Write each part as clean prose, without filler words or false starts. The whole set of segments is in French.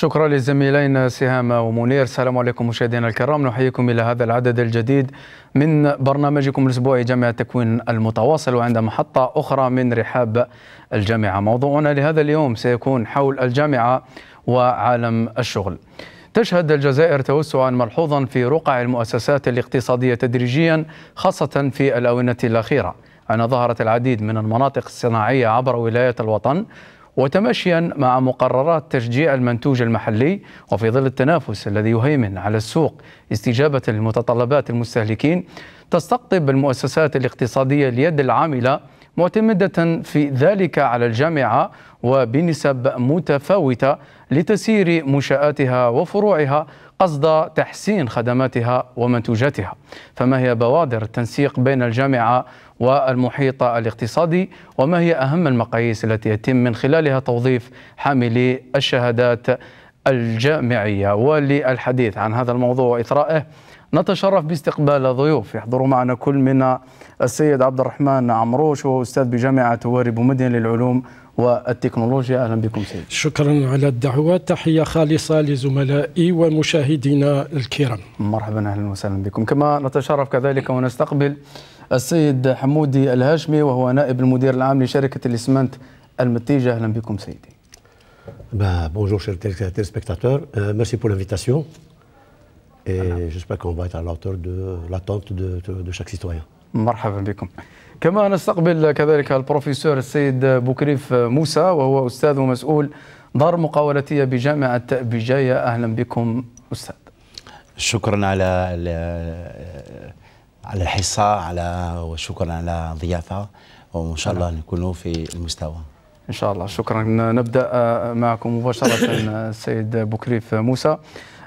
شكرا للزميلين سهام ومنير. السلام عليكم مشاهدينا الكرام، نحييكم إلى هذا العدد الجديد من برنامجكم الأسبوعي جامعة التكوين المتواصل، وعند محطة أخرى من رحاب الجامعة. موضوعنا لهذا اليوم سيكون حول الجامعة وعالم الشغل. تشهد الجزائر توسعا ملحوظا في رقع المؤسسات الاقتصادية تدريجيا، خاصة في الآونة الأخيرة، أن ظهرت العديد من المناطق الصناعية عبر ولايات الوطن، وتماشيا مع مقررات تشجيع المنتوج المحلي، وفي ظل التنافس الذي يهيمن على السوق استجابة لمتطلبات المستهلكين، تستقطب المؤسسات الاقتصادية اليد العاملة، معتمدة في ذلك على الجامعة وبنسب متفاوتة لتسيير منشآتها وفروعها قصد تحسين خدماتها ومنتوجاتها. فما هي بوادر التنسيق بين الجامعة والمحيط الاقتصادي، وما هي أهم المقاييس التي يتم من خلالها توظيف حاملي الشهادات الجامعية؟ وللحديث عن هذا الموضوع وإثرائه نتشرف باستقبال ضيوف يحضروا معنا، كل من السيد عبد الرحمن عمروش، وهو أستاذ بجامعة واري بومدين للعلوم والتكنولوجيا. أهلا بكم سيد. شكرا على الدعوة، تحية خالصة لزملائي ومشاهدينا الكرام. مرحبا، أهلا وسهلا بكم. كما نتشرف كذلك ونستقبل السيد حمودي الهاشمي، وهو نائب المدير العام لشركة الإسمنت المتيجة. أهلا بكم سيدي. Bonjour chers téléspectateurs, merci pour l'invitation et j'espère qu'on va être à la hauteur de l'attente de chaque citoyen. مرحبا بكم. كما نستقبل كذلك البروفيسور السيد بوكريف موسى، وهو أستاذ ومسؤول دار مقاولتية بجامعة بجاية. أهلا بكم أستاذ. شكرا على الحصة وشكرا على الضيافة، وإن شاء الله نكونوا في المستوى إن شاء الله. شكرا. نبدأ معكم مباشرة السيد بوكريف موسى.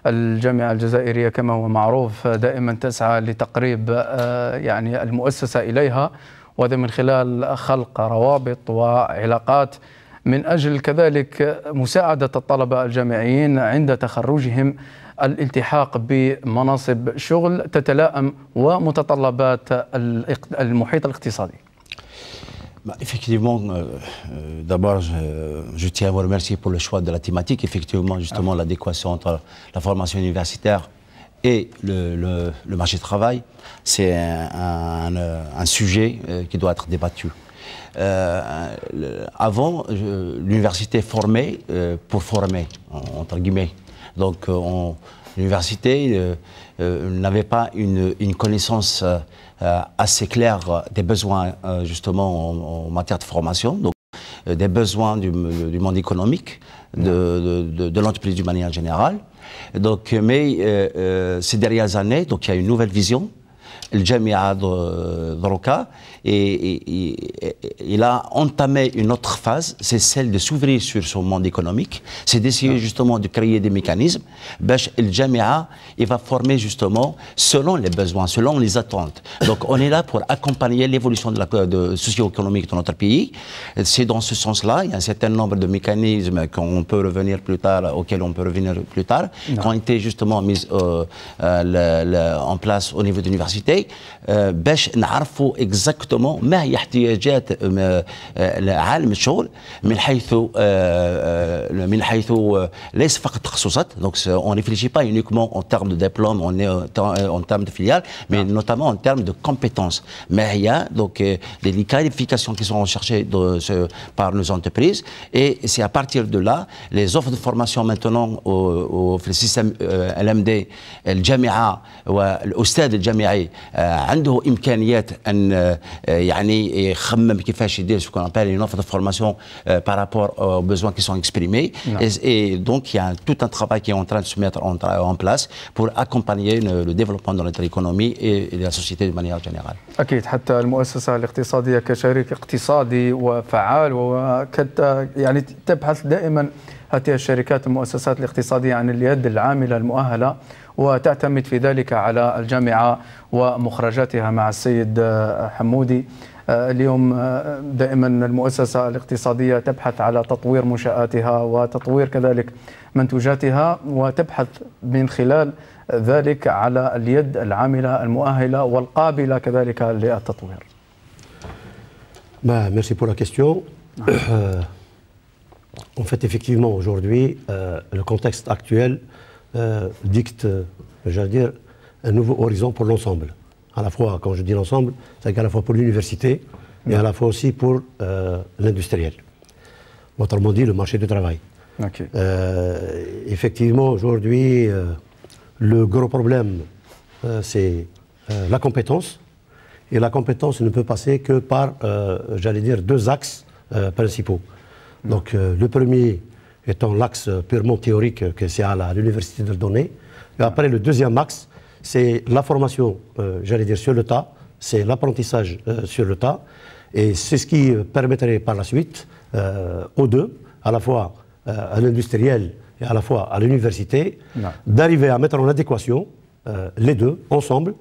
الجامعة الجزائرية كما هو معروف دائما تسعى لتقريب يعني المؤسسة إليها، وهذا من خلال خلق روابط وعلاقات من أجل كذلك مساعدة الطلبة الجامعيين عند تخرجهم الالتحاق بمناصب شغل تتلائم ومتطلبات المحيط الاقتصادي. Effectivement, d'abord, je tiens à vous remercier pour le choix de la thématique. Effectivement, justement, l'adéquation entre la formation universitaire et le marché du travail, c'est un sujet qui doit être débattu. Avant, l'université formait pour former, entre guillemets. Donc, l'université n'avait pas une connaissance assez claire des besoins justement en matière de formation, donc des besoins du monde économique, de l'entreprise d'une manière générale. Donc, mais ces dernières années, donc, il y a une nouvelle vision. Le Jamia Droka, il a entamé une autre phase, c'est celle de s'ouvrir sur son monde économique, c'est d'essayer justement de créer des mécanismes. Le Jamia, il va former justement selon les besoins, selon les attentes. Donc on est là pour accompagner l'évolution socio-économique de notre pays. C'est dans ce sens-là, il y a un certain nombre de mécanismes qu'on peut revenir plus tard, auxquels on peut revenir plus tard, qui ont été justement mis en place au niveau de l'université. باش نعرفوا اكزاكتومون ما هي احتياجات عالم الشغل من حيث ليس فقط تخصصات. Donc on ne réfléchit pas uniquement en termes de diplôme, en termes de filiale, mais notamment en termes de compétences. Mais il y a donc des qualifications qui sont recherchées par nos entreprises, et c'est à partir de là les offres de formation maintenant au système LMD الجامعة والأستاذ الجامعي عنده إمكانيات أن يعني يخمم كيفاش يدير ce qu'on appelle une offre de formation par rapport aux besoins qui sont exprimés. Et donc il y a tout un travail qui est en train de se mettre en place pour accompagner le développement de notre économie et de la société de manière générale. أكيد، حتى المؤسسة الاقتصادية كشريك اقتصادي وفعال يعني تبحث دائما هذه الشركات المؤسسات الاقتصادية عن اليد العاملة المؤهلة، وتعتمد في ذلك على الجامعة ومخرجاتها. مع السيد حمودي، اليوم دائما المؤسسة الاقتصادية تبحث على تطوير منشآتها وتطوير كذلك منتوجاتها، وتبحث من خلال ذلك على اليد العاملة المؤهلة والقابلة كذلك للتطوير. Merci pour la question. En fait, effectivement, aujourd'hui, le contexte actuel dicte, j'allais dire, un nouveau horizon pour l'ensemble. À la fois, quand je dis l'ensemble, c'est qu'à la fois pour l'université et à la fois aussi pour l'industriel. Autrement dit, le marché du travail. Okay. Effectivement, aujourd'hui, le gros problème, c'est la compétence. Et la compétence ne peut passer que par, j'allais dire, deux axes principaux. Donc, le premier étant l'axe purement théorique que c'est à l'université de le donner. Et après, le deuxième axe, c'est la formation, j'allais dire, sur le tas, c'est l'apprentissage sur le tas. Et c'est ce qui permettrait par la suite aux deux, à la fois à l'industriel et à la fois à l'université, d'arriver à mettre en adéquation les deux ensemble,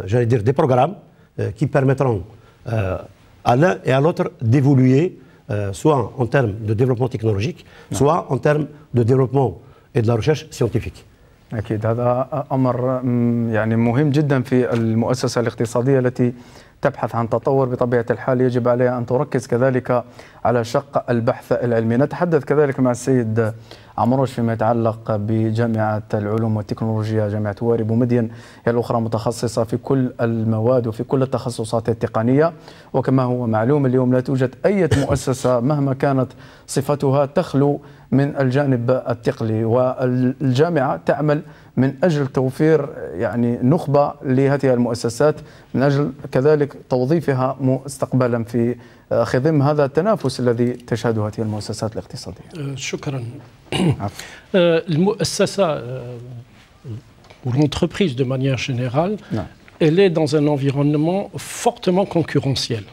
j'allais dire des programmes qui permettront à l'un et à l'autre d'évoluer, soit en termes de développement technologique, soit en termes de développement et de la recherche scientifique. أكيد هذا أمر يعني مهم جدا في المؤسسة الاقتصادية التي تبحث عن تطور بطبيعة الحال يجب عليها أن تركز كذلك على شق البحث العلمي. نتحدث كذلك مع السيد عمروش فيما يتعلق بجامعة العلوم والتكنولوجيا جامعة واري بومدين، هي الأخرى متخصصة في كل المواد وفي كل التخصصات التقنية، وكما هو معلوم اليوم لا توجد أي مؤسسة مهما كانت صفتها تخلو من الجانب التقني، والجامعة تعمل من أجل توفير يعني نخبة لهذه المؤسسات من أجل كذلك توظيفها مستقبلا في خضم هذا التنافس الذي تشهده هذه المؤسسات الاقتصادية. شكرا. المؤسسة ou l'entreprise de manière générale, elle est dans un environnement fortement concurrentiel.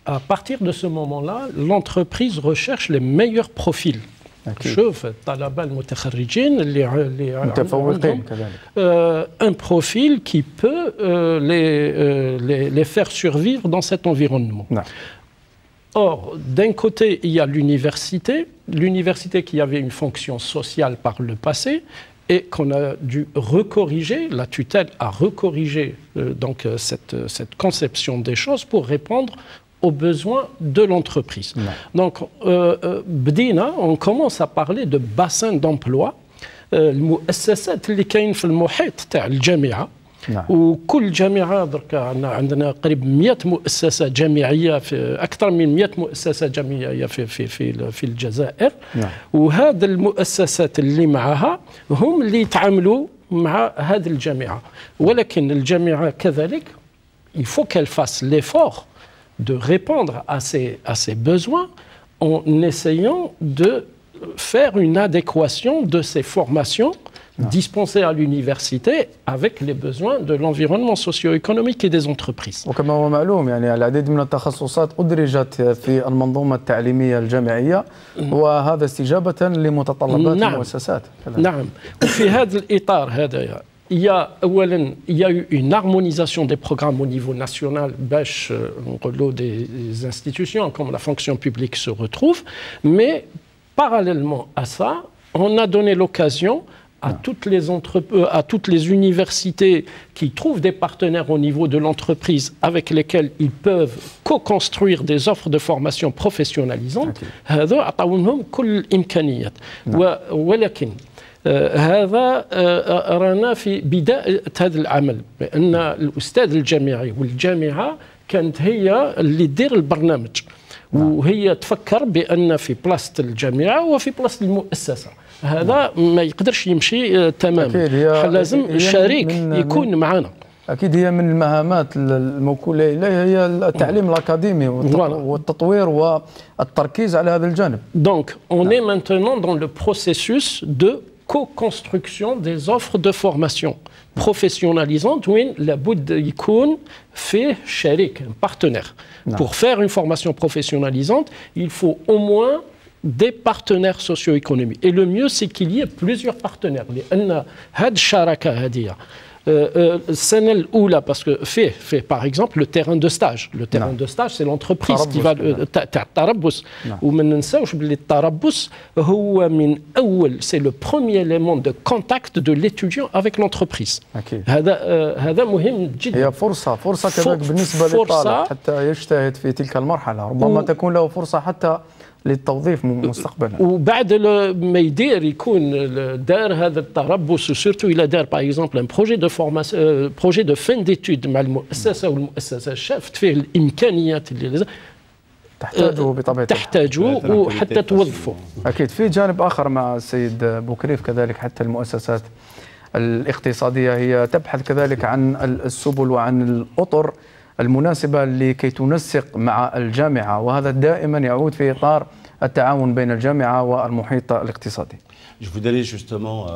À partir de ce moment-là, l'entreprise recherche les meilleurs profils. شوف الطلبة المتخرجين اللي متفوقين كذلك un profil qui peut les faire survivre dans cet environnement. Or, d'un côté, il y a l'université qui avait une fonction sociale par le passé et qu'on a dû recorriger, la tutelle a recorrigé donc cette conception des choses pour répondre aux besoins de l'entreprise. Donc, بدينا, on commence à parler de bassin d'emploi. المؤسسات اللي كاين في المحيط تاع الجامعة وكل جامعة درك عندنا قريب 100 مؤسسة جامعية في أكثر من 100 مؤسسة جامعية في الجزائر وهذا المؤسسات اللي معها هم اللي يتعاملوا مع هذه الجامعة ولكن الجامعة كذلك il faut qu'elle fasse l'effort de répondre à ces besoins en essayant de faire une adéquation de ces formations dispensées à l'université avec les besoins de l'environnement socio-économique et des entreprises. وكما هو معلوم يعني العديد من التخصصات أدرجت في المنظومة التعليمية الجامعية وهذا استجابة لمتطلبات المؤسسات. نعم وفي هذا الإطار هذا il y a eu une harmonisation des programmes au niveau national, des institutions comme la fonction publique se retrouve, mais parallèlement à ça, on a donné l'occasion à toutes les universités qui trouvent des partenaires au niveau de l'entreprise avec lesquels ils peuvent co-construire des offres de formation professionnalisantes. هذا أعطاوهم كل الإمكانيات ولكن هذا رانا في بداية هذا العمل بأن الأستاذ الجامعي والجامعة كانت هي اللي تدير البرنامج وهي تفكر بأن في بلاصة الجامعة وفي بلاصة المؤسسة هذا ما يقدرش يمشي تماما لازم الشريك يكون معنا. أكيد هي من المهامات الموكولة إليها هي التعليم الأكاديمي والتطوير والتركيز على هذا الجانب. Donc on est maintenant dans le processus de co-construction des offres de formation professionnalisantes وين لابد يكون فيه شريك un partenaire. Pour faire une formation professionnalisante, il faut au moins des partenaires socio-économiques. Et le mieux, c'est qu'il y ait plusieurs partenaires. لأن هاد الشراكة هذه السنة الأولى parce que fait par exemple le terrain de stage. Le terrain de stage, c'est l'entreprise qui va تاع التربص وما ننساوش باللي التربص هو من أول c'est le premier élément de contact de l'étudiant avec l'entreprise. هذا مهم جدا. هي فرصة كذلك بالنسبة للطالب حتى يجتهد في تلك المرحلة، ربما تكون له فرصة حتى للتوظيف مستقبلا. وبعد ما يدير يكون دار هذا التربص سورتو الى دار باغ اكزومبل ان بروجي دو فورماسيون بروجي دو فين ديتود مع المؤسسه، والمؤسسه شافت فيه الامكانيات اللي تحتاجه بطبيعه تحتاجه وحتى توظفه. اكيد. في جانب اخر مع السيد بوكريف كذلك، حتى المؤسسات الاقتصاديه هي تبحث كذلك عن السبل وعن الاطر المناسبة لكي تنسق مع الجامعة، وهذا دائما يعود في إطار التعاون بين الجامعة والمحيط الاقتصادي. Je voudrais justement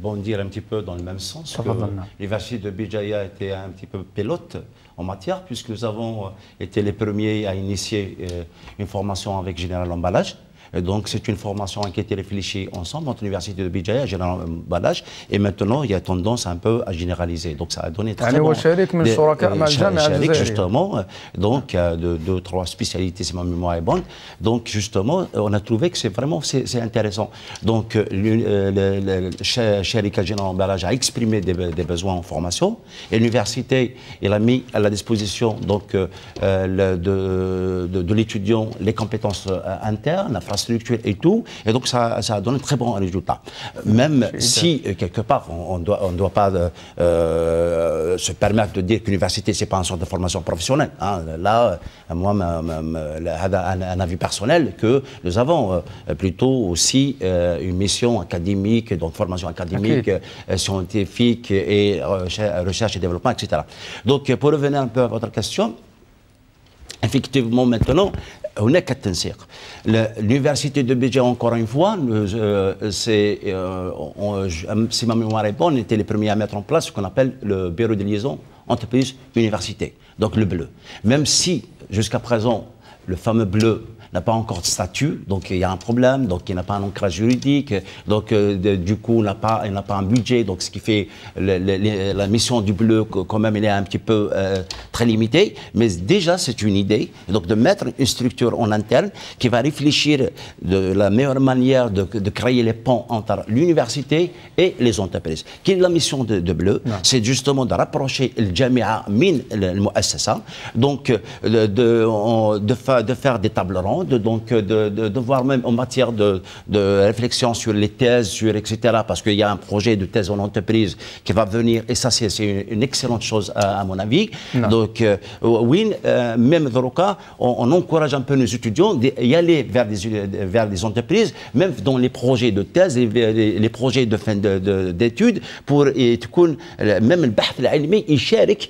bondir un petit peu dans le même sens que l'université de Béjaïa était un petit peu pilote en matière, puisque nous avons été les premiers à initier une formation avec Général Emballage. Et donc c'est une formation qui a été réfléchie ensemble entre l'université de Béjaïa et Général Emballage, et maintenant il y a tendance un peu à généraliser. Donc ça a donné très bon. Justement, donc de 2-3 spécialités si ma mémoire est bonne. Donc justement, on a trouvé que c'est vraiment c'est intéressant. Donc le Sharika Général Emballage a exprimé des besoins en formation, et l'université il a mis à la disposition donc de l'étudiant les compétences internes, structure et tout, et donc ça a donné très bon résultat. Même si quelque part on doit pas se permettre de dire que l'université c'est pas une sorte de formation professionnelle. Hein. Là, moi, un avis personnel que nous avons plutôt aussi une mission académique, donc formation académique, scientifique et recherche et développement, etc. Donc pour revenir un peu à votre question, effectivement maintenant هناك التنسيق. L'université de Béjaïa, encore une fois, si ma mémoire est bonne, on était les premiers à mettre en place ce qu'on appelle le bureau de liaison entreprise-université, donc le bleu. Même si, jusqu'à présent, le fameux bleu n'a pas encore de statut, donc il y a un problème, donc il n'a pas un ancrage juridique, donc du coup il n'a pas un budget, donc ce qui fait la mission du bleu quand même elle est un petit peu très limitée, mais déjà c'est une idée, donc de mettre une structure en interne qui va réfléchir de la meilleure manière de créer les ponts entre l'université et les entreprises. Quelle est la mission de bleu? C'est justement de rapprocher le Jamia min le Muassasa, donc de faire des tables rondes, donc de voir même en matière de réflexion sur les thèses, sur etc. Parce qu'il y a un projet de thèse en entreprise qui va venir, et ça c'est une excellente chose à mon avis. Donc oui, même dans le cas, on encourage un peu nos étudiants d'y aller vers des entreprises, même dans les projets de thèse et les projets de fin d'études, pour même le bahth al-ilmi يشارك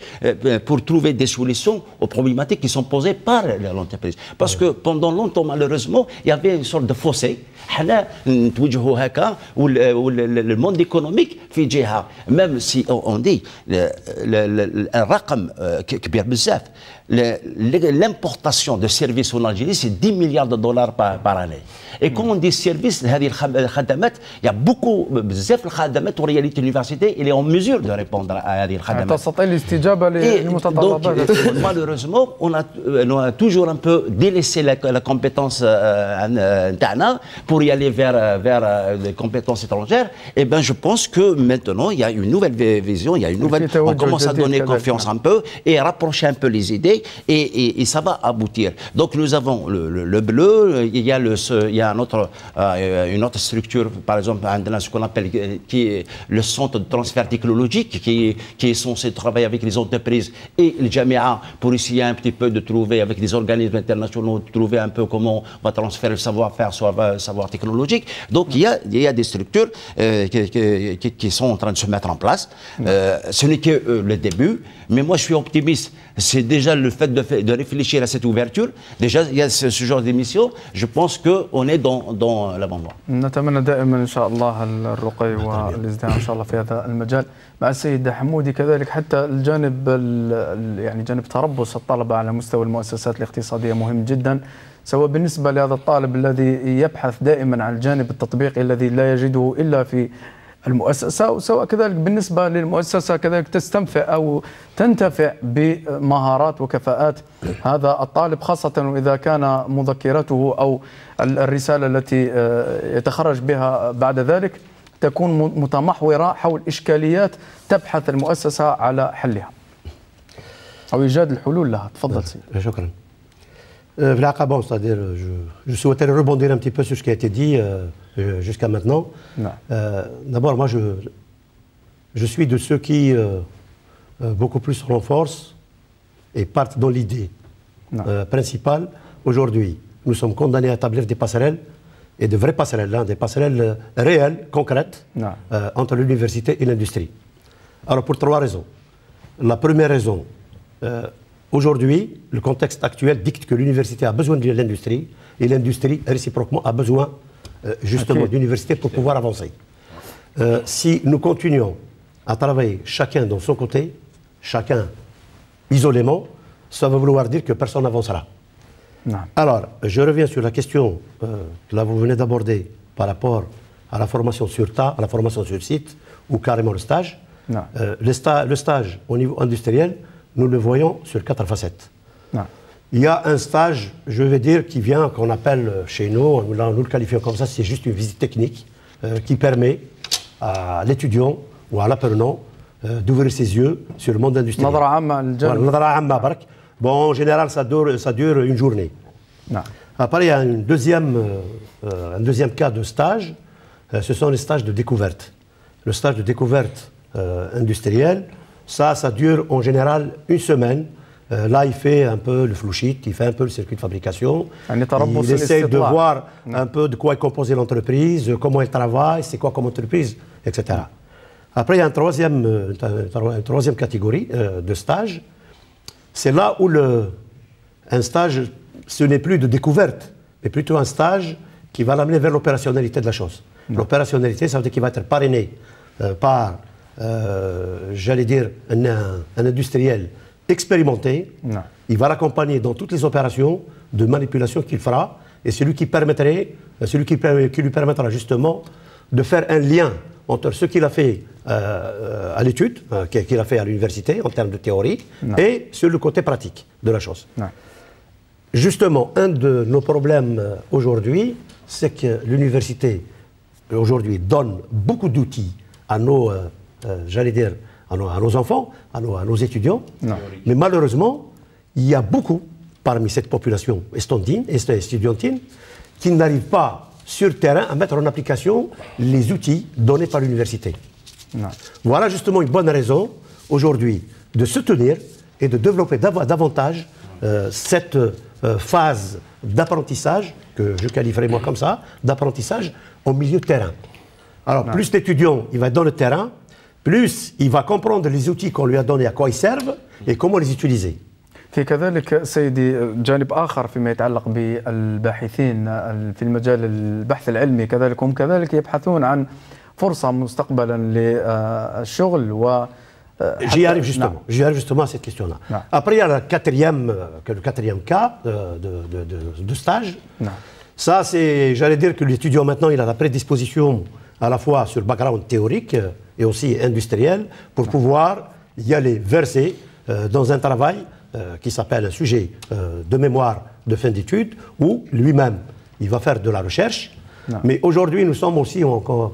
pour trouver des solutions aux problématiques qui sont posées par l'entreprise. Parce que pendant longtemps, malheureusement, il y avait une sorte de fossé. حنا نتوجهوا هكا والموند ايكونوميك في جهه، même si on dit الرقم كبير بزاف. L'importation de services en Algérie, c'est 10 milliards de dollars par année. Et quand on dit services, il y a beaucoup بزاف الخدمات en réalité l'université elle est en mesure de répondre à هذه الخدمات. تستطيع الاستجابة للمتطلبات. Malheureusement, on a toujours un peu délaissé la compétence نتاعنا pour y aller vers les compétences étrangères. Et ben je pense que maintenant il y a une nouvelle vision, il y a une nouvelle, on commence à donner confiance un peu et rapprocher un peu les idées, et ça va aboutir. Donc nous avons le bleu, il y a une autre structure, par exemple ce qu'on appelle qui est le centre de transfert technologique qui est censé travailler avec les entreprises et les Jamia pour essayer un petit peu de trouver avec des organismes internationaux, de trouver un peu comment on va transférer le savoir-faire, savoir technologique. Donc il y a des structures qui sont en train de se mettre en place. Ce n'est que le début, mais moi je suis optimiste. C'est déjà le fait de réfléchir à cette ouverture. Déjà il y a ce genre d'émission. Je pense qu'on est dans la bonne voie. نتمنى دائما ان شاء الله الرقي والازدهار ان شاء الله في هذا المجال. مع السيد حمودي كذلك، حتى الجانب يعني جانب تربص الطلبه على مستوى المؤسسات الاقتصاديه مهم جدا، سواء بالنسبه لهذا الطالب الذي يبحث دائما عن الجانب التطبيقي الذي لا يجده الا في المؤسسة، وسواء كذلك بالنسبة للمؤسسة كذلك تستنفع أو تنتفع بمهارات وكفاءات هذا الطالب، خاصة وإذا كان مذكرته أو الرسالة التي يتخرج بها بعد ذلك تكون متمحورة حول إشكاليات تبحث المؤسسة على حلها أو إيجاد الحلول لها. تفضل سيدي. شكرا. C'est-à-dire, je souhaiterais rebondir un petit peu sur ce qui a été dit jusqu'à maintenant. D'abord, moi, je suis de ceux qui beaucoup plus renforcent et partent dans l'idée principale. Aujourd'hui, nous sommes condamnés à établir des passerelles, et de vraies passerelles, des passerelles réelles, concrètes, entre l'université et l'industrie. Alors, pour 3 raisons. La première raison, aujourd'hui, le contexte actuel dicte que l'université a besoin de l'industrie, et l'industrie, réciproquement, a besoin justement d'université pour pouvoir avancer. Si nous continuons à travailler chacun dans son côté, chacun isolément, ça va vouloir dire que personne n'avancera. Alors, je reviens sur la question que là vous venez d'aborder par rapport à la formation sur tas, à la formation sur site, ou carrément le stage. Le stage au niveau industriel, nous le voyons sur 4 facettes. Il y a un stage, je vais dire, qui vient, qu'on appelle chez nous, là nous le qualifions comme ça, c'est juste une visite technique qui permet à l'étudiant ou à l'apprenant d'ouvrir ses yeux sur le monde industriel. Bon, en général, ça dure une journée. Après, il y a un deuxième cas de stage, ce sont les stages de découverte. Le stage de découverte industrielle, ça dure en général une semaine. Là, il fait un peu le flow sheet, il fait un peu le circuit de fabrication. Il essaie de voir un peu de quoi est composée l'entreprise, comment elle travaille, c'est quoi comme entreprise, etc. Après, il y a une troisième catégorie de stage. C'est là où un stage, ce n'est plus de découverte, mais plutôt un stage qui va l'amener vers l'opérationnalité de la chose. L'opérationnalité, ça veut dire qu'il va être parrainé par, j'allais dire, un industriel expérimenté. Il va l'accompagner dans toutes les opérations de manipulation qu'il fera, et celui qui lui permettra justement de faire un lien entre ce qu'il a fait à l'étude, qu'il a fait à l'université en termes de théorie, et sur le côté pratique de la chose. Justement, un de nos problèmes aujourd'hui, c'est que l'université aujourd'hui donne beaucoup d'outils à nos, j'allais dire, à nos enfants, à nos étudiants, mais malheureusement, il y a beaucoup parmi cette population estudiantine qui n'arrivent pas sur terrain à mettre en application les outils donnés par l'université. Voilà justement une bonne raison aujourd'hui de soutenir et de développer davantage cette phase d'apprentissage, que je qualifierais moi comme ça, d'apprentissage au milieu de terrain. Alors plus l'étudiant il va être dans le terrain, plus il va comprendre les outils qu'on lui a donnés, à quoi ils servent et comment les utiliser. في كذلك سيدي جانب آخر فيما يتعلق بالباحثين في المجال البحث العلمي كذلك هم كذلك يبحثون عن فرصة مستقبلا للشغل و J'y arrive justement à cette question-là. Après, il y a le quatrième cas de stage. Ça, c'est, j'allais dire que l'étudiant maintenant, il a la prédisposition à la fois sur le background théorique et aussi industriel pour pouvoir y aller verser dans un travail qui s'appelle un sujet de mémoire de fin d'études, où lui-même, il va faire de la recherche. Mais aujourd'hui, nous sommes aussi,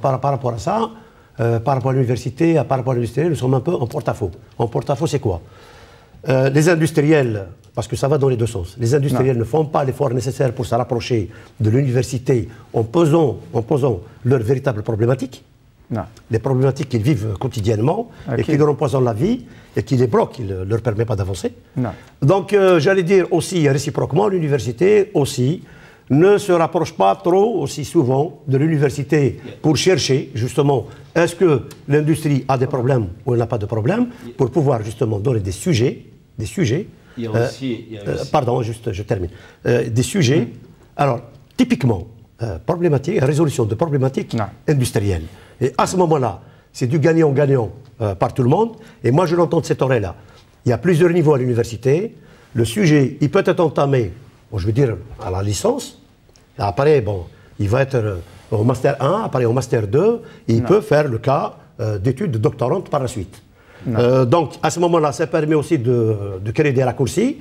par rapport à ça, par rapport à l'université, par rapport à l'industrie, nous sommes un peu en porte-à-faux. En porte-à-faux, c'est quoi? Les industriels, parce que ça va dans les deux sens, les industriels ne font pas l'effort nécessaire pour se rapprocher de l'université en posant leurs véritables problématiques. Les problématiques qu'ils vivent quotidiennement et qui leur empoisonnent la vie et qui les bloquent, qui ne leur permettent pas d'avancer. Donc, j'allais dire aussi réciproquement, l'université aussi ne se rapproche pas trop aussi souvent de l'université pour chercher justement est-ce que l'industrie a des problèmes ou elle n'a pas de problèmes, pour pouvoir justement donner des sujets. Pardon, juste je termine. Des sujets, alors typiquement problématiques, résolution de problématiques industrielles. Et à ce moment-là, c'est du gagnant-gagnant par tout le monde. Et moi, je l'entends de cette oreille-là. Il y a plusieurs niveaux à l'université. Le sujet, il peut être entamé, bon, je veux dire, à la licence. Et après, bon, il va être au Master 1, après au Master 2. Et il peut faire le cas d'études de doctorante par la suite. Donc, à ce moment-là, ça permet aussi de créer des raccourcis.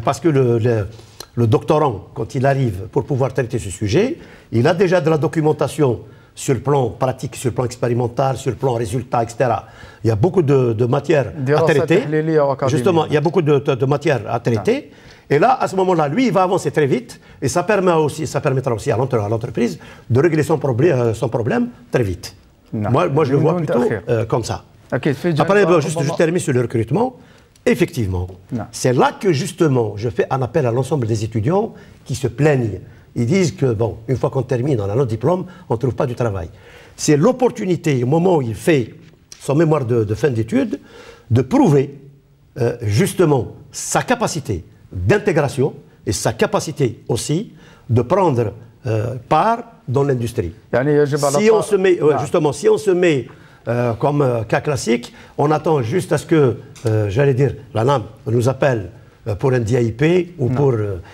Parce que le doctorant, quand il arrive pour pouvoir traiter ce sujet, il a déjà de la documentation sur le plan pratique, sur le plan expérimental, sur le plan résultat, etc. Il y a beaucoup de matières à traiter. Justement, il y a beaucoup de matières à traiter. Et là, à ce moment-là, lui, il va avancer très vite et ça permettra aussi à l'entreprise de régler son problème très vite. Moi, je le vois plutôt comme ça. Après, je termine sur le recrutement. Effectivement, c'est là que justement, je fais un appel à l'ensemble des étudiants qui se plaignent. Ils disent que, bon, une fois qu'on termine, on a notre diplôme, on ne trouve pas du travail. C'est l'opportunité, au moment où il fait son mémoire de fin d'études, de prouver justement sa capacité d'intégration et sa capacité aussi de prendre part dans l'industrie. Si on se met, justement, si on se met comme cas classique, on attend juste à ce que, j'allais dire, la NAM nous appelle pour un DIP ou pour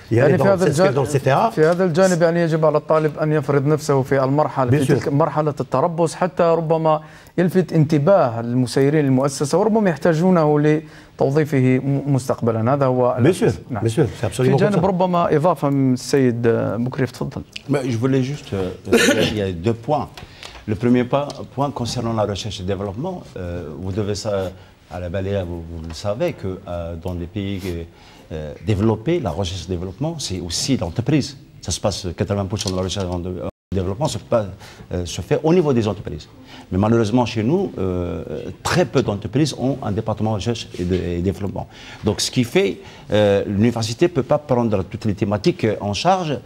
s'inscrire dans le CTA. في هذا الجانب يعني يجب على الطالب أن يفرض نفسه في المرحلة في تلك مرحلة التربص حتى ربما يلفت انتباه المسيرين المؤسسة وربما يحتاجونه لتوظيفه مستقبلا. هذا هو في جانب ربما إضافة من السيد بكري تفضل. Je voulais juste il y a deux points. Le premier point concernant la recherche et développement, vous devez ça à la Baléa, vous le savez que dans les pays développés, la recherche et développement, c'est aussi l'entreprise. Ça se passe 80% de la recherche et développement se fait au niveau des entreprises. Mais malheureusement, chez nous, très peu d'entreprises ont un département de recherche et développement. Donc, ce qui fait, l'université ne peut pas prendre toutes les thématiques en charge.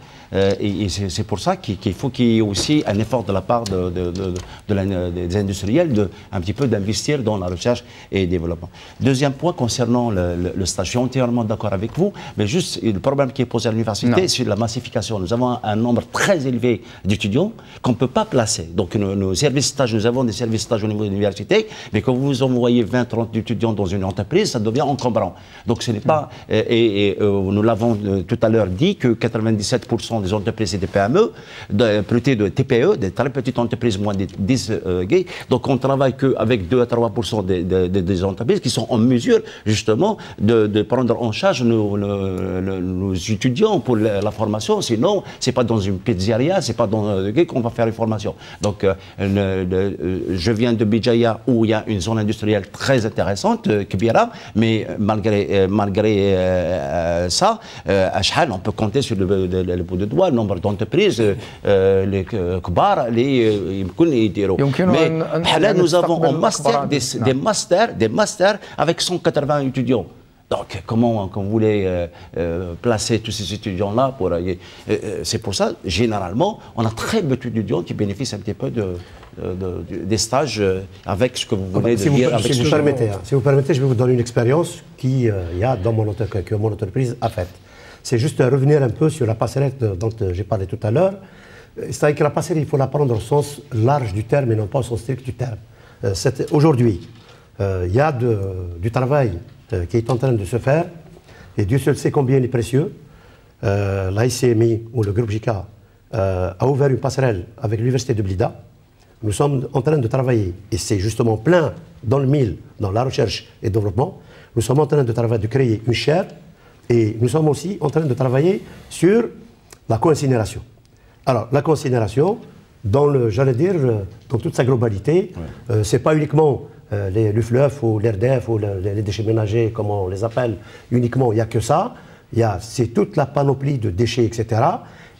Et c'est pour ça qu'il faut qu'il y ait aussi un effort de la part des industriels un petit peu d'investir dans la recherche et développement. Deuxième point, concernant le stage, je suis entièrement d'accord avec vous, mais juste le problème qui est posé à l'université, c'est la massification. Nous avons un nombre très élevé d'étudiants qu'on ne peut pas placer. Donc nos services stages, nous avons des services stages au niveau de l'université, mais quand vous envoyez 20-30 étudiants dans une entreprise, ça devient encombrant. Donc ce n'est pas, nous l'avons tout à l'heure dit, que 97% des entreprises et des PME, plutôt de TPE, des très petites entreprises, moins de 10 gays. Donc on travaille qu'avec 2 à 3% des entreprises qui sont en mesure justement de prendre en charge nos étudiants pour la formation. Sinon, c'est pas dans une pizzeria, c'est pas dans qu'on va faire une formation. Donc je viens de Bijaya où il y a une zone industrielle très intéressante, Kibira, mais malgré ça, à Chahal, on peut compter sur le bout de doigt le nombre d'entreprises, les Kbar, les mais là, nous avons en master des masters avec 180 étudiants. Donc, comment vous voulez placer tous ces étudiants-là c'est pour ça, généralement, on a très peu d'étudiants qui bénéficient un petit peu des stages avec ce que vous venez de dire. Si vous permettez, je vais vous donner une expérience que mon entreprise a faite. C'est juste revenir un peu sur la passerelle dont j'ai parlé tout à l'heure. C'est-à-dire que la passerelle, il faut la prendre au sens large du terme et non pas au sens strict du terme. Aujourd'hui, il y a du travail qui est en train de se faire, et Dieu seul sait combien il est précieux. L'AICMI, ou le groupe JICA, a ouvert une passerelle avec l'université de Blida. Nous sommes en train de travailler, et c'est justement plein dans le mille, dans la recherche et développement. Nous sommes en train de créer une chaire, et nous sommes aussi en train de travailler sur la co-incinération. Alors, la co-incinération, j'allais dire, dans toute sa globalité, c'est pas uniquement le fleuve ou l'RDF ou les déchets ménagers, comme on les appelle, uniquement, il n'y a que ça. C'est toute la panoplie de déchets, etc.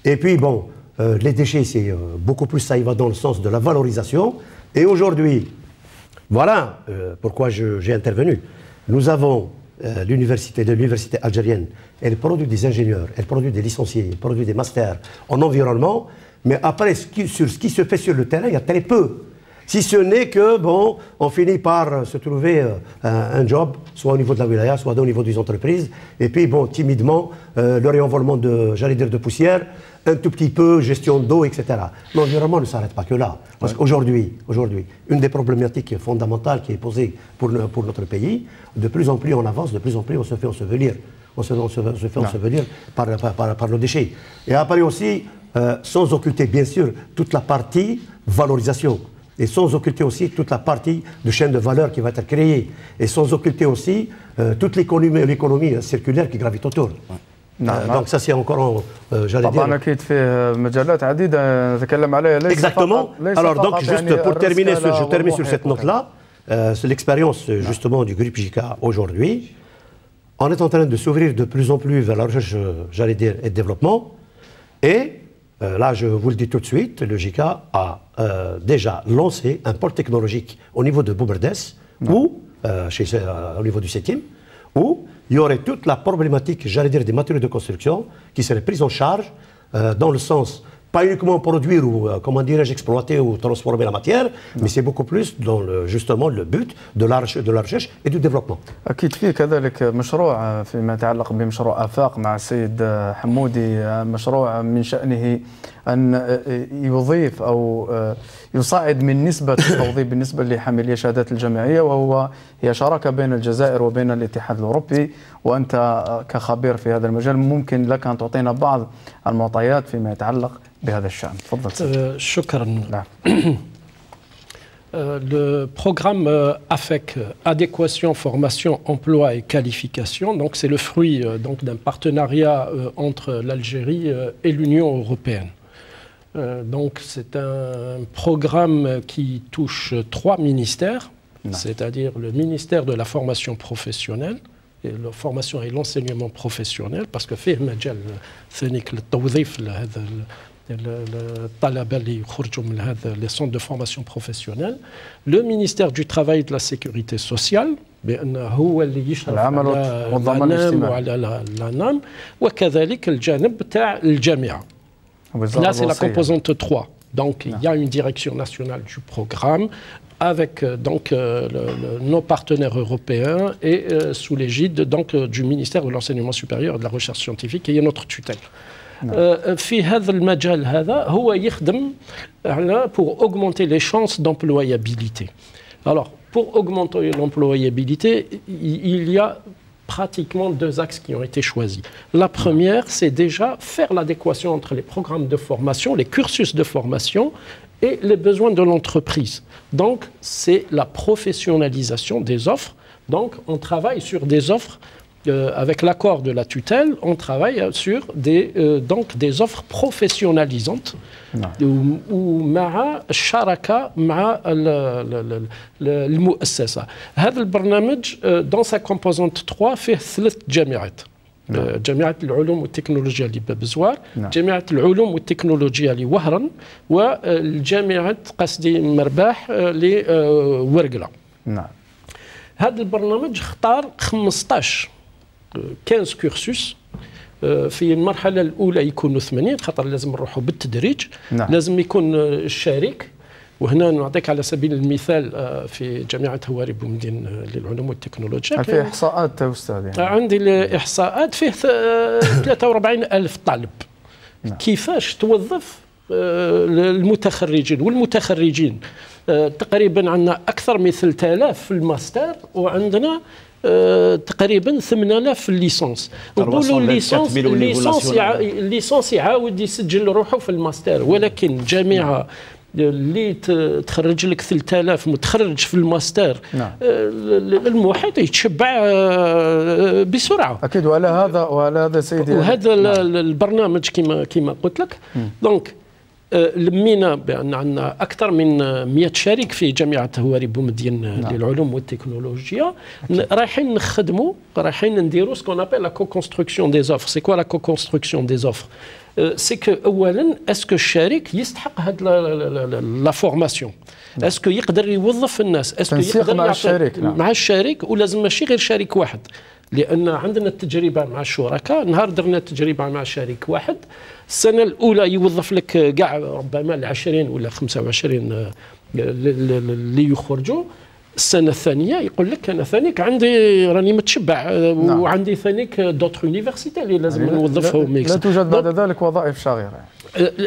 Et puis, bon, les déchets, c'est beaucoup plus, ça y va dans le sens de la valorisation. Et aujourd'hui, voilà pourquoi j'ai intervenu. Nous avons l'université algérienne, elle produit des ingénieurs, elle produit des licenciés, elle produit des masters en environnement, mais après, sur ce qui se fait sur le terrain, il y a très peu. Si ce n'est que, bon, on finit par se trouver un job, soit au niveau de la wilaya, soit au niveau des entreprises, et puis, bon, timidement, le réenvolement de poussière, un tout petit peu gestion d'eau, etc. L'environnement ne s'arrête pas que là. Parce qu'aujourd'hui, une des problématiques fondamentales qui est posée pour notre pays, de plus en plus on avance, de plus en plus on se fait ensevelir. On se fait ensevelir par nos déchets. Et après aussi, sans occulter bien sûr toute la partie valorisation. Et sans occulter aussi toute la partie de chaîne de valeur qui va être créée. Et sans occulter aussi toute l'économie circulaire qui gravite autour. Donc ça c'est encore, j'allais dire... Exactement. Alors donc juste pour terminer, je termine sur cette note-là. C'est l'expérience justement du groupe JICA aujourd'hui. on est en train de s'ouvrir de plus en plus vers la recherche, j'allais dire, et développement. Et là, je vous le dis tout de suite, le JICA a déjà lancé un pôle technologique au niveau de Boumerdès, au niveau du 7e, où il y aurait toute la problématique, j'allais dire, des matériaux de construction qui seraient prises en charge dans le sens, pas uniquement produire ou, comment dirais-je, exploiter ou transformer la matière, mais c'est beaucoup plus dans justement le but de la recherche et du développement. أكيد فيه كذلك مشروع فيما يتعلق بمشروع آفاق مع السيد حمودي، مشروع من شأنه أن يضيف أو يصعد من نسبة التوظيف بالنسبة لحاملي الشهادات الجامعية، هي شراكة بين الجزائر وبين الاتحاد الأوروبي، وأنت كخبير في هذا المجال ممكن لك أن تعطينا بعض المعطيات فيما يتعلق بهذا الشأن. تفضل. شكرا. Le programme AFEC, Adéquation, Formation, Emploi et Qualification, donc c'est le fruit donc d'un partenariat entre l'Algérie et l'Union européenne. Donc c'est un programme qui touche 3 ministères, c'est-à-dire le ministère de la formation professionnelle, et la formation et l'enseignement professionnel, parce que فيه مجال ثاني للتوظيف لهذا الطلبة اللي يخرجوا من هذا les centres de formation professionnelle. Le ministère du Travail et de la Sécurité sociale بأنه هو اللي يشرف على الأنام وعلى الأنام، وكذلك الجانب تاع الجامعة. Là c'est la composante 3. Donc il y a une direction nationale du programme avec donc nos partenaires européens et sous l'égide donc du ministère de l'enseignement supérieur et de la recherche scientifique qui est notre tutelle. في هذا المجال هذا هو يخدم pour augmenter les chances d'employabilité. Alors pour augmenter l'employabilité, il y a pratiquement 2 axes qui ont été choisis. La première, c'est déjà faire l'adéquation entre les programmes de formation, les cursus de formation et les besoins de l'entreprise. Donc, c'est la professionnalisation des offres. Donc, on travaille sur des offres, avec l'accord de la tutelle, on travaille sur des offres professionnalisantes ou مع الشراكة مع المؤسسة. هذا البرنامج dans sa composante 3 فيه 3 جامعات. جامعة العلوم والتكنولوجيا لباب زوار، جامعة العلوم والتكنولوجيا لوهران، والجامعة قصدي مرباح لورقلة. هذا البرنامج اختار 15 كورسوس. في المرحلة الأولى يكونوا 80 خاطر لازم نروحوا بالتدريج. لازم يكون الشريك، وهنا نعطيك على سبيل المثال في جامعة هواري بومدين للعلوم والتكنولوجيا. هل في إحصاءات أستاذ؟ يعني عندي الإحصاءات فيه 43,000 طالب. كيفاش توظف المتخرجين والمتخرجين؟ تقريبا عندنا أكثر من 3,000 في الماستر، وعندنا تقريبا 8,000 في الليسانس. نقولوا الليسانس يعاود يسجل روحه في الماستر، ولكن جامعة اللي تخرج لك 3,000 متخرج في الماستر المحيط يتشبع بسرعة. أكيد. وعلى هذا سيدي، وهذا البرنامج كما قلت لك. دونك لمينا بأن عندنا أكثر من 100 شريك في جامعة هواري بومدين للعلوم والتكنولوجيا. رايحين نخدموا، رايحين نديروا سكون أبيل لا كو-كونستركسيون دي زوفر. سي كوا لا كو-كونستركسيون دي زوفر؟ سي كو أولا اسكو الشريك يستحق هاد لا فورماسيون، اسكو يقدر يوظف الناس، اسكو يقدر مع الشريك. مع الشريك، ولازم ماشي غير شريك واحد، لأن عندنا التجربة مع الشركاء. نهار درنا التجربة مع شريك واحد، السنة الأولى يوظف لك كاع ربما 20 ولا 25 اللي يخرجوا. السنة الثانية يقول لك أنا ثانيك عندي راني متشبع، وعندي ثانيك دوتر يونيفرسيتي اللي لازم نوظفهم. لا توجد بعد ذلك وظائف شاغرة.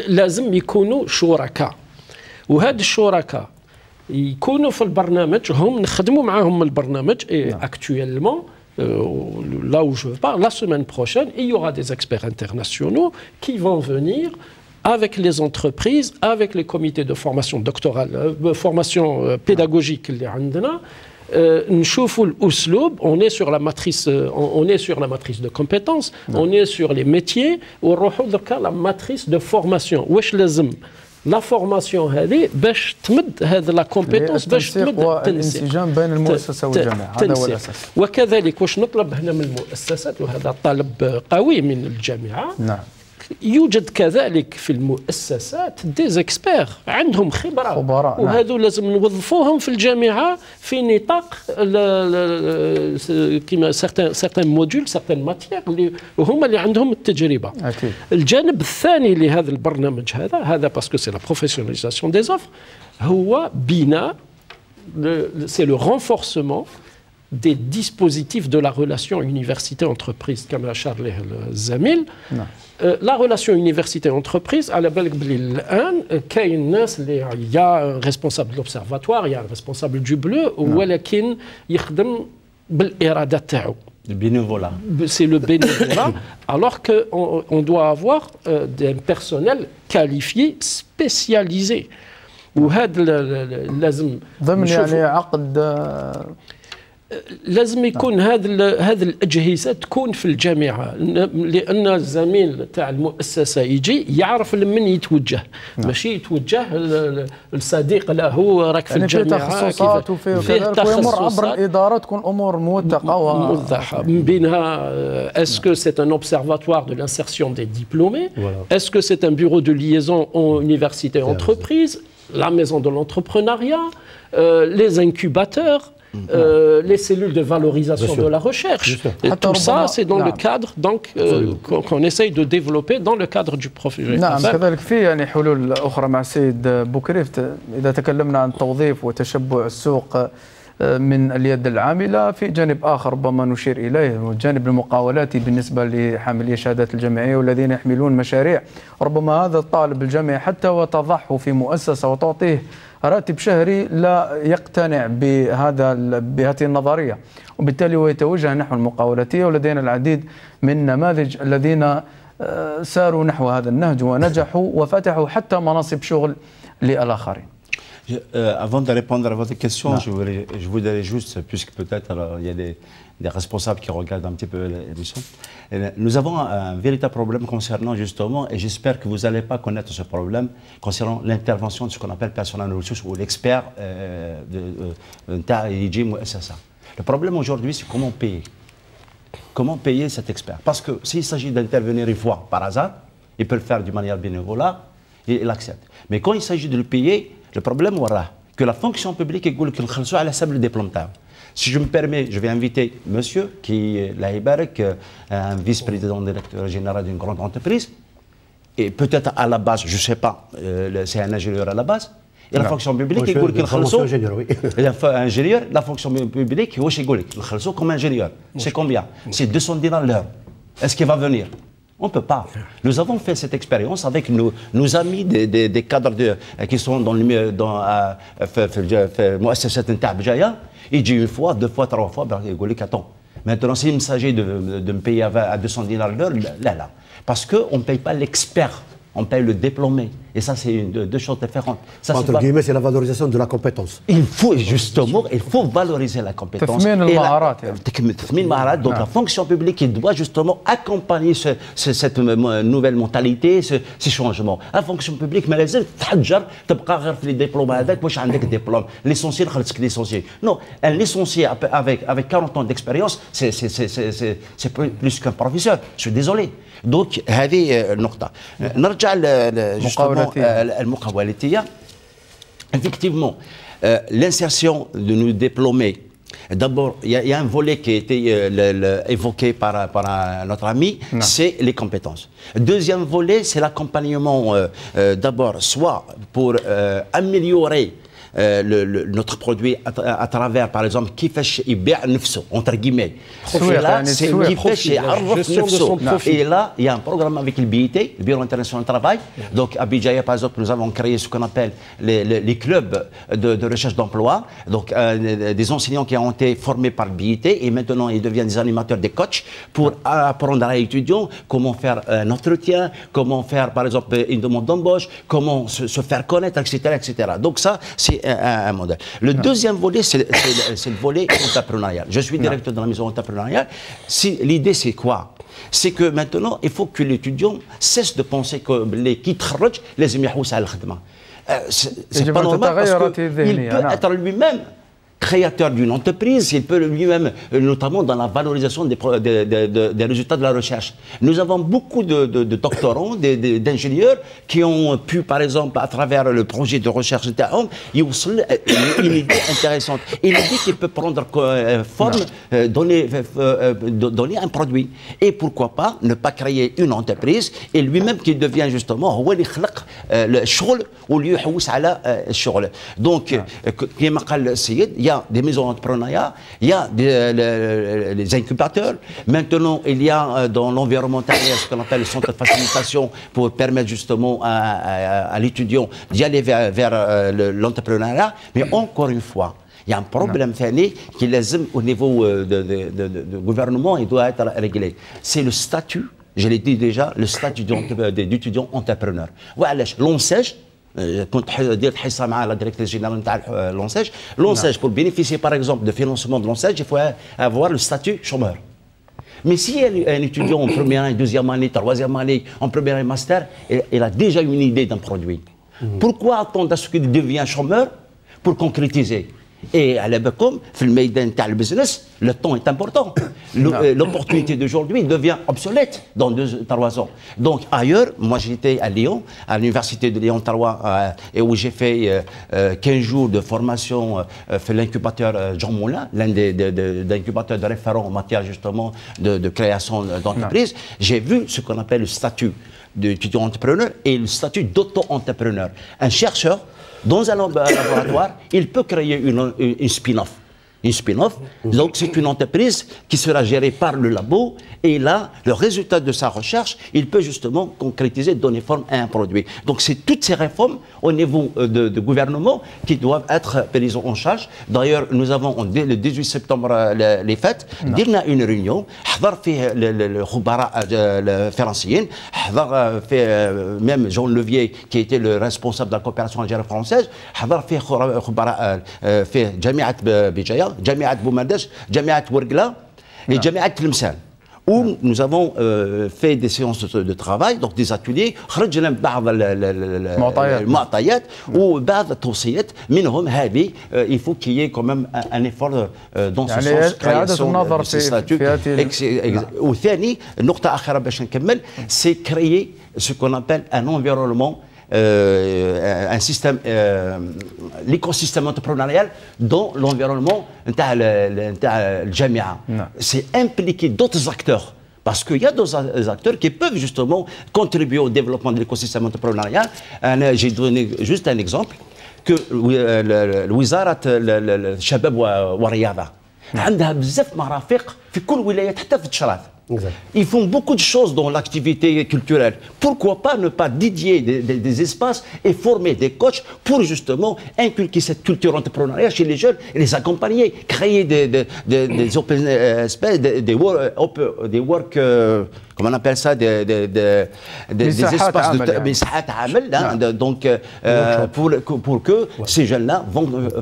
لازم يكونوا شركاء، وهاد الشركاء يكونوا في البرنامج، هم نخدموا معاهم البرنامج. اكتويلمون là où je parle, la semaine prochaine, il y aura des experts internationaux qui vont venir avec les entreprises, avec les comités de formation doctorale, formation pédagogique اللي عندنا. نشوفوا الأسلوب. on est sur la matrice de compétences, on est sur les métiers، ونروحوا دركا la matrice de formation. واش لازم لا فورماسيون هذه باش تمد هذا لا كومبيتونس باش تمد الانسجام بين المؤسسه والجامعه، هذا هو الاساس. وكذلك واش نطلب هنا من المؤسسات، وهذا طلب قوي من الجامعه. نعم. يوجد كذلك في المؤسسات ديزيكسبير عندهم خبراء، وهذو لازم نوظفوهم في الجامعه في نطاق كما سيغتان موديول سيغتان ماتيير اللي هما اللي عندهم التجربه. أكيد. الجانب الثاني لهذا البرنامج هذا باسكو سي لا بروفيسيوناليزاسيون دي زوفر، هو بناء سي لو رونفورسمون des dispositifs de la relation université-entreprise كما أشار له الزميل. نعم. لا relation université-entreprise على بالك بلي الآن كاين ناس اللي يا ريسبونسابل لوبسيرفاتوار يا ريسبونسابل دو بلو، ولكن يخدم بالإرادة تاعو. Le bénévolat. C'est le bénévolat, alors qu'on doit avoir un personnel qualifié, spécialisé. وهذا لازم ضمن يعني عقد لازم يكون هذه الاجهزه تكون في الجامعه، لان الزميل تاع المؤسسه يجي يعرف لمن يتوجه. ماشي يتوجه الصديق له راك في الجامعه فيه تخصصات وفيه ويمر عبر الاداره، تكون امور موثقه موضحه من بينها اسكو سي ان اوبسيرفاتوار دو لانسيرسيون دي ديبلومي، اسكو سي ان بيرو دو ليزون université entreprise، la maison de l'entrepreneuriat, les incubateurs, les cellules de valorisation de la recherche. Et tout ça, c'est dans le cadre qu'on essaye de développer dans le cadre du projet. نعم. كذلك في يعني حلول أخرى مع السيد بوكريفت. إذا تكلمنا عن توظيف وتشبع السوق من اليد العاملة، في جانب آخر ربما نشير إليه، والجانب المقاولاتي بالنسبة لحاملي الشهادات الجامعية والذين يحملون مشاريع. ربما هذا الطالب الجامعي حتى وتضعه في مؤسسة وتعطيه راتب شهري لا يقتنع بهذه النظرية، وبالتالي هو يتوجه نحو المقاولاتية. ولدينا العديد من نماذج الذين ساروا نحو هذا النهج ونجحوا وفتحوا حتى مناصب شغل للآخرين. Avant de répondre à votre question, je voudrais juste, puisque peut-être il y a des responsables qui regardent un petit peu l'émission, nous avons un véritable problème concernant justement, et j'espère que vous n'allez pas connaître ce problème, concernant l'intervention de ce qu'on appelle personnel ressources ou l'expert Le problème aujourd'hui, c'est comment payer. Comment payer cet expert? Parce que s'il s'agit d'intervenir une fois par hasard, il peut le faire d'une manière bénévolat et il accepte. Mais quand il s'agit de le payer, le problème est que la fonction publique est à la simple diplôme. Si je me permets, je vais inviter monsieur qui est un vice-président directeur général d'une grande entreprise, et peut-être à la base, je ne sais pas, c'est un ingénieur à la base, et la fonction publique est ingénieur, la fonction publique est comme ingénieur. C'est combien? C'est 200 dinars l'heure. Est-ce qu'il va venir? On ne peut pas. Nous avons fait cette expérience avec nos amis des cadres qui sont dans le il dit une fois, deux fois, trois fois, il dit attends. Maintenant, s'il s'agit de me payer à 200 dinars l'heure, là. Parce qu'on ne paye pas l'expert, on paye le diplômé. Et ça, c'est deux choses différentes. Ça, entre guillemets, c'est la valorisation de la compétence. Il faut justement, valoriser la compétence. Donc la fonction publique doit justement accompagner cette nouvelle mentalité, ces changements. La fonction publique, mais les les diplômes, diplôme. Licencié, non, un licencié avec 40 ans d'expérience, c'est plus qu'un professeur. Je suis désolé. Donc, هذه النقطة. نرجع justement effectivement, l'insertion de nos diplômés, d'abord, il y a un volet qui a été évoqué par notre ami, c'est les compétences. Deuxième volet, c'est l'accompagnement, d'abord, soit pour améliorer notre produit à travers, par exemple, كيفاش يبيع نفسه entre guillemets. Et là, il y a un programme avec le BIT, le Bureau international du travail. Donc à Bijaya, par exemple, nous avons créé ce qu'on appelle les clubs de recherche d'emploi. Donc des enseignants qui ont été formés par le BIT et maintenant ils deviennent des animateurs, des coachs pour apprendre à l'étudiant comment faire un entretien, comment faire, par exemple, une demande d'embauche, comment se faire connaître, etc., etc. Donc ça, c'est un modèle. Le deuxième volet, c'est le volet entrepreneurial. Je suis directeur de la maison entrepreneuriale. L'idée, c'est quoi? C'est que maintenant, il faut que l'étudiant cesse de penser que les qui les c'est pas normal parce qu'il peut être lui-même créateur d'une entreprise, il peut lui-même, notamment dans la valorisation des résultats de la recherche. Nous avons beaucoup de doctorants, d'ingénieurs qui ont pu, par exemple, à travers le projet de recherche d'Aom, une idée intéressante. Il dit qu'il peut prendre forme, donner un produit. Et pourquoi pas ne pas créer une entreprise et lui-même qui devient justement le شغل واللي يحوس على الشغل. Donc, كما قال السيد, il y a des maisons d'entrepreneuriat, il y a les incubateurs. Maintenant, il y a dans l'environnemental ce qu'on appelle le centre de facilitation pour permettre justement à l'étudiant d'y aller vers l'entrepreneuriat. Mais encore une fois, il y a un problème qui les au niveau du gouvernement, il doit être réglé. C'est le statut, je l'ai dit déjà, le statut d'étudiant entrepreneur. L'ONSEJ, كنت ديرت حصه مع لا ديريكتريس جينيرال نتاع l'ONSEJ pour bénéficier par exemple de financement de l'ONSEJ, il faut avoir le statut chômeur. Mais si un étudiant en première année, deuxième année, troisième année, en première année master, il a déjà une idée d'un produit. Pourquoi attendre à ce qu'il devienne chômeur pour concrétiser? Et à l'Abakom, le business, le temps est important. L'opportunité d'aujourd'hui devient obsolète dans 2-3 ans. Donc ailleurs, moi j'étais à Lyon, à l'université de Lyon 3, et où j'ai fait 15 jours de formation fait l'incubateur Jean Moulin, l'un des incubateurs de référents en matière justement de création d'entreprise. J'ai vu ce qu'on appelle le statut d'étudiant entrepreneur et le statut d'auto-entrepreneur. Un chercheur, dans un laboratoire, il peut créer une spin-off. Une spin-off, donc c'est une entreprise qui sera gérée par le labo et là, le résultat de sa recherche, il peut justement concrétiser, donner forme à un produit. Donc c'est toutes ces réformes au niveau de gouvernement qui doivent être prises en charge. D'ailleurs, nous avons le 18 septembre les fêtes, dirna une réunion, حضر فيه الخبراء الفرنسيين, حضر فيه même Jean Levier qui était le responsable de la coopération algéro-française, حضر فيه خبراء فيه جامعة بجاية, جامعة بومرداش, جامعة ورقلة et جامعة تلمسان. Où nous avons fait des séances de travail, donc des ateliers, خرجنا بعض المعطيات وبعض التوصيات منهم هذه il faut qu'il y ait quand même un effort dans ce sens création de ce statut. وثاني نقطة أخيرة باش نكمل, c'est créer ce qu'on appelle un environnement, un système, l'écosystème entrepreneurial dans l'environnement de Jamia. C'est impliquer d'autres acteurs. Parce qu'il y a d'autres acteurs qui peuvent justement contribuer au développement de l'écosystème entrepreneurial. J'ai donné juste un exemple, que الوزارة الشباب والرياضة عندها بزاف مرافق في كل ولايات حتى في التشراف. Ils font beaucoup de choses dans l'activité culturelle. Pourquoi pas ne pas dédier des espaces et former des coachs pour justement inculquer cette culture entrepreneuriale chez les jeunes et les accompagner, créer des open space, des work, comment on appelle ça, des espaces de donc pour que ces jeunes-là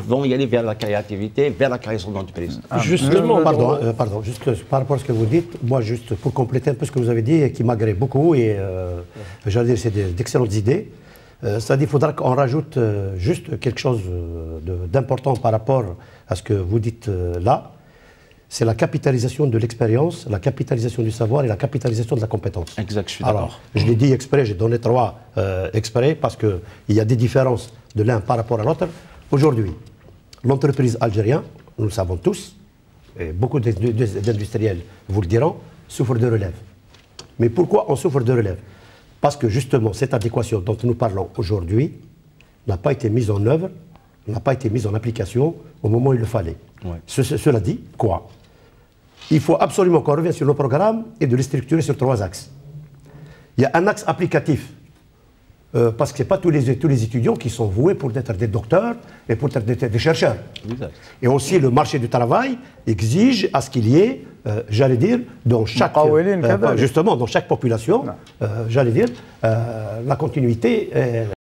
vont y aller vers la créativité, vers la création d'entreprises. Justement, pardon, juste par rapport à ce que vous dites, moi juste pour compléter un peu ce que vous avez dit et qui m'agrée beaucoup et j'allais dire c'est d'excellentes idées. C'est-à-dire qu'il faudra qu'on rajoute juste quelque chose d'important par rapport à ce que vous dites là. C'est la capitalisation de l'expérience, la capitalisation du savoir et la capitalisation de la compétence. Exact, je suis d'accord. Alors, je l'ai dit exprès, j'ai donné 3 exprès parce qu'il y a des différences de l'un par rapport à l'autre. Aujourd'hui, l'entreprise algérienne, nous le savons tous, et beaucoup d'industriels vous le diront, souffre de relève. Mais pourquoi on souffre de relève? Parce que justement, cette adéquation dont nous parlons aujourd'hui n'a pas été mise en œuvre, n'a pas été mise en application au moment où il le fallait. Ouais. Cela dit, quoi? Il faut absolument qu'on revienne sur nos programmes et de les structurer sur 3 axes. Il y a un axe applicatif, parce que ce n'est pas tous les étudiants qui sont voués pour être des docteurs et pour être des chercheurs. Exact. Et aussi le marché du travail exige à ce qu'il y ait, j'allais dire, dans chaque, justement, dans chaque population, j'allais dire, la continuité,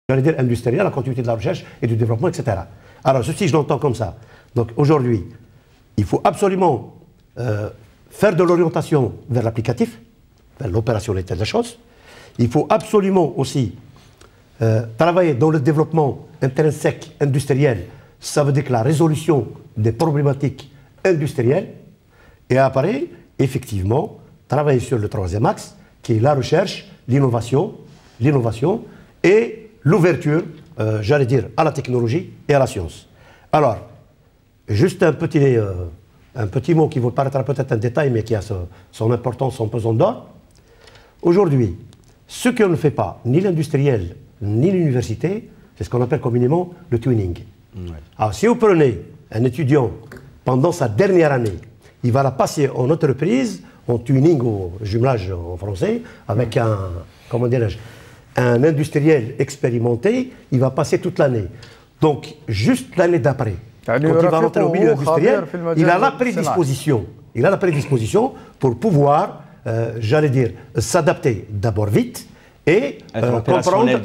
j'allais dire industrielle, la continuité de la recherche et du développement, etc. Alors ceci, je l'entends comme ça. Donc aujourd'hui, il faut absolument faire de l'orientation vers l'applicatif, vers l'opérationnalité de la chose. Il faut absolument aussi Travailler dans le développement intrinsèque industriel, ça veut dire que la résolution des problématiques industrielles. Et après, effectivement, travailler sur le troisième axe, qui est la recherche, l'innovation et l'ouverture, j'allais dire, à la technologie et à la science. Alors, juste un petit mot qui vous paraîtra peut-être un détail, mais qui a son importance, son pesant d'or. Aujourd'hui, ce que ne fait pas ni l'industriel ni l'université, c'est ce qu'on appelle communément le twinning. Ouais. Alors, si vous prenez un étudiant pendant sa dernière année, il va la passer en entreprise, en tuning, au jumelage en français, avec un industriel expérimenté, il va passer toute l'année. Donc, juste l'année d'après, quand il va rentrer au milieu industriel, il a la prédisposition pour pouvoir, j'allais dire, s'adapter d'abord vite et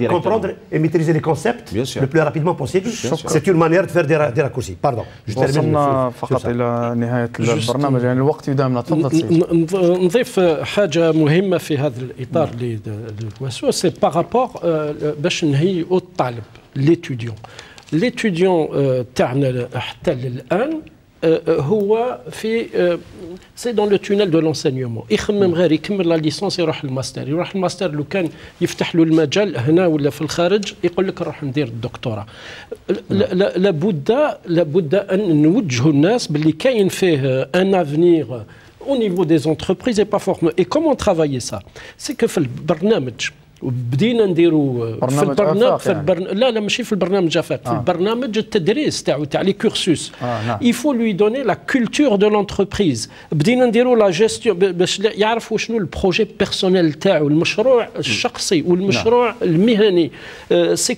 comprendre et maîtriser les concepts le plus rapidement possible. C'est une manière de faire des raccourcis. Pardon. وصلنا فقط إلى نهاية البرنامج يعني الوقت يداهمنا. تفضل سيدي. نضيف حاجة مهمة في هذا الإطار للوسوس سي بارابور باش نهيئوا الطالب ليتوديون. ليتوديون تاعنا حتى الآن هو في سي دون لو تونيل دو لونسينيومون يخمم غير يكمل لا ليسونس يروح الماستر لو كان يفتح له المجال هنا ولا في الخارج يقول لك نروح ندير الدكتوراه. لابد ان نوجهوا الناس باللي كاين فيه ان افنيغ au niveau des entreprises et pas forcément. Et comment travailler ça? C'est que في البرنامج بدينا نديروا في البرنامج لا ماشي في البرنامج افاق في البرنامج التدريس تاع لي كورسوس il faut lui donner la culture de l'entreprise. بدينا نديروا لا جيستيون باش يعرفوا شنو البروجي بيرسونيل تاعو المشروع الشخصي والمشروع المهني. سي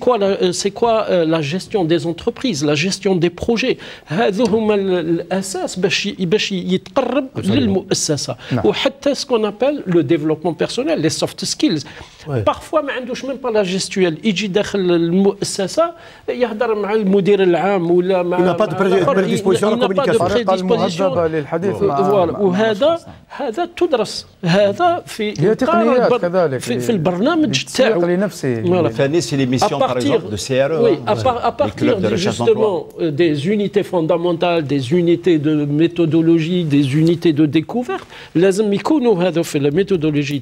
كوا لا جيستيون دي انتربريز لا جيستيون دي بروجي. هذو هما الاساس باش يتقرب للمؤسسه. وحتى سكون ابل لو ديفلوبمون بيرسونيل لي سوفت سكيلز. بارفوا ما عندوش ميم با لا جيستويال يجي داخل المؤسسه يهضر مع المدير العام ولا مع il n'a pas de prédisposition المهذبه للحديث هذا تدرس هذا في كذلك في البرنامج تاعو لنفسه. فنيس لي ميسيون par exemple de CRE. Oui, à partir justement des unités fondamentales, des unités de méthodologie, des unités de découverte, لازم يكونوا هذا في الميثودولوجي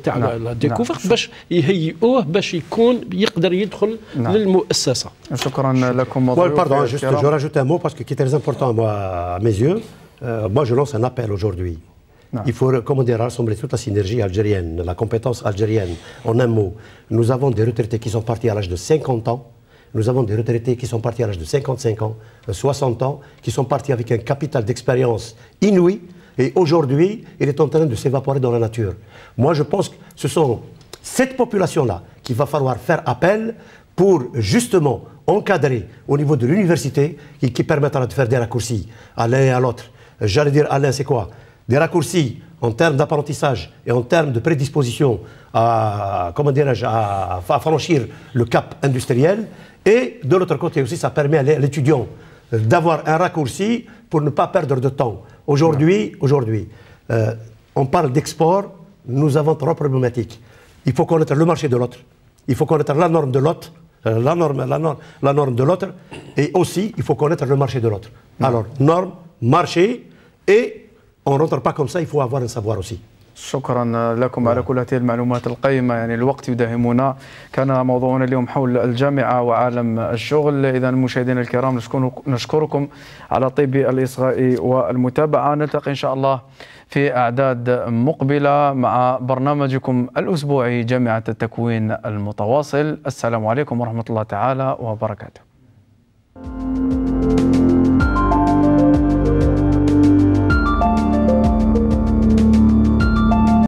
تاع لا découverte باش يهيئوه باش يكون يقدر يدخل للمؤسسه. شكرا لكم. Pardon, juste je rajoute un mot parce que qui est très important à mes yeux. Moi je lance un appel aujourd'hui. Il faut rassembler toute la synergie algérienne, la compétence algérienne. En un mot, nous avons des retraités qui sont partis à l'âge de 50 ans. Nous avons des retraités qui sont partis à l'âge de 55 ans, 60 ans, qui sont partis avec un capital d'expérience inouï. Et aujourd'hui, il est en train de s'évaporer dans la nature. Moi, je pense que ce sont cette population-là qu'il va falloir faire appel pour justement encadrer au niveau de l'université et qui permettra de faire des raccourcis à l'un et à l'autre. J'allais dire, Alain, c'est quoi? Des raccourcis en termes d'apprentissage et en termes de prédisposition à franchir le cap industriel. Et de l'autre côté aussi, ça permet à l'étudiant d'avoir un raccourci pour ne pas perdre de temps. Aujourd'hui, on parle d'export, nous avons trois problématiques. Il faut connaître le marché de l'autre, il faut connaître la norme de l'autre, la norme de l'autre, et aussi il faut connaître le marché de l'autre. Alors, norme, marché, et on ne rentre pas comme ça, il faut avoir un savoir aussi. شكرا لكم على كل هذه المعلومات القيمة. يعني الوقت يداهمنا. كان موضوعنا اليوم حول الجامعة وعالم الشغل. إذا مشاهدينا الكرام نشكركم على طيب الإصغاء والمتابعة. نلتقي إن شاء الله في أعداد مقبلة مع برنامجكم الأسبوعي جامعة التكوين المتواصل. السلام عليكم ورحمة الله تعالى وبركاته.